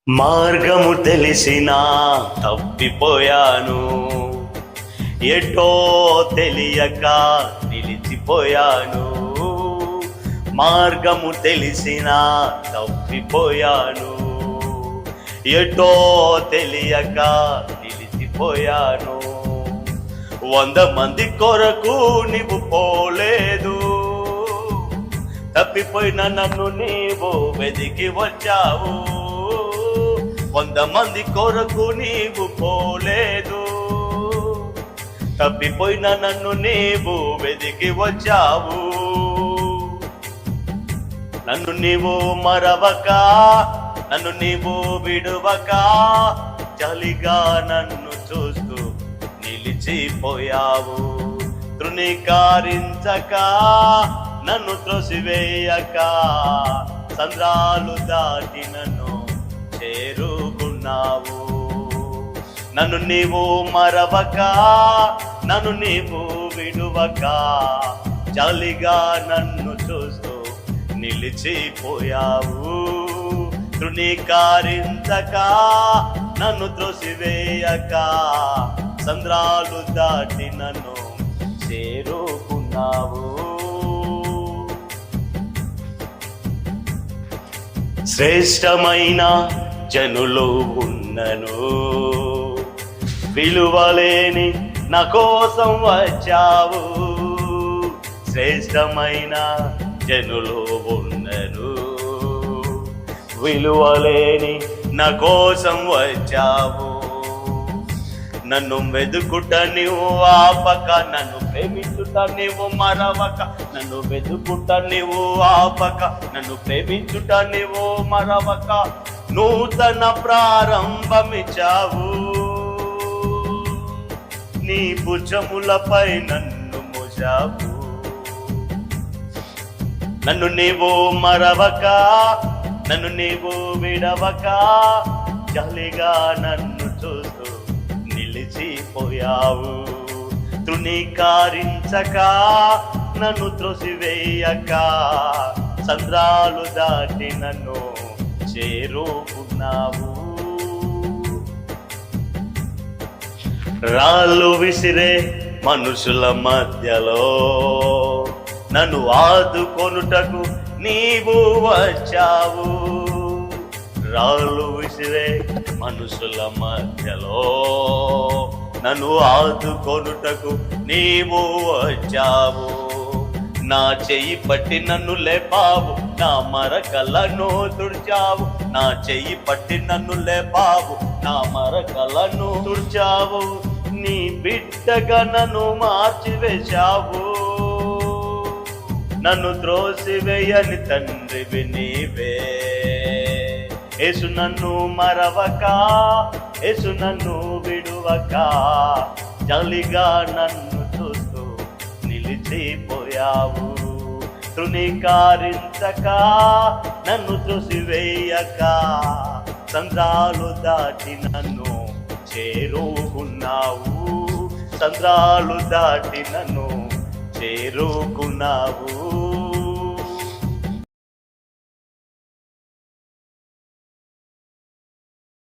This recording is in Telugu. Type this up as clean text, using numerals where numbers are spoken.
మార్గము తెలిసినా తప్పిపోయాను, ఎటో తెలియక నిలిచిపోయాను. మార్గము తెలిసినా తప్పిపోయాను, ఎటో తెలియక నిలిచిపోయాను. 100 మంది కొరకు నీవు పోలేదు, తప్పిపోయిన నన్ను నీవు వెదికి వచ్చావు. 100 మంది కొరకు నీవు పోలేదు, తప్పిపోయిన నన్ను నీవు వెదికి వచ్చావు. నన్ను నీవు మరవక, నన్ను నీవు విడువక, చలిగా నన్ను చూస్తూ నిలిచిపోయావు. తృణీకరించక, నన్ను త్రోసివేయక, సంద్రాలు దాటి నన్ను చేరుకున్నావు. నన్ను నీవు మరవక, నన్ను నీవు విడువక, చలిగా నన్ను చూస్తూ నిలిచిపోయావు. తృణీకరించక, నన్ను త్రోసివేయక, సంద్రాలు దాటి నన్ను చేరుకున్నావు. శ్రేష్టమైన జనులు ఉన్నను, విలువలేని నా కోసం వచ్చావు. శ్రేష్టమైన జనులు ఉన్నను, విలువలేని నా కోసం వచ్చావు. నన్ను వెదుకుట నీవు ఆపక, నన్ను ప్రేమించుట నీవు మరవక. నన్ను వెదుకుట నీవు ఆపక, నన్ను ప్రేమించుట నీవు మరవక. నూతన ప్రారంభమిచ్చావు, నీ భుజములపై నన్ను మోసావు. నన్ను నీవు మరవక, నన్ను నీవు విడవక, జాలిగా నన్ను చూస్తూ నిలిచిపోయావు. తృణీకరించక, నన్ను త్రోసివేయక, సంద్రాలు దాటి నన్ను చేరుకున్నావు. రాళ్ళు విసిరే మనుషుల మధ్యలో నన్ను ఆదుకొనుటకు నీవు వచ్చావు. రాళ్ళు విసిరే మనుషుల మధ్యలో నన్ను ఆదుకొనుటకు నీవు వచ్చావు. నా చెయ్యి పట్టి నన్ను లేపావు, నా మరకలను తుడిచావు. నా చెయ్యి పట్టి నన్ను లేపావు, నా మరకలను తుడిచావు. నీ బిడ్డగా నన్ను మార్చివేశావు. నన్ను త్రోసివేయని తండ్రివి నీవే. యేసు నన్ను మరవక, యేసు నన్ను విడువక, చలిగా నన్ను చూస్తూ నిలిచిపోయావు. తృణీకరించక, నన్ను త్రోసివేయక, సంద్రాలు దాటి నన్ను చేరుకున్నావు. సంద్రాలు దాటి నన్ను చేరుకున్నావు.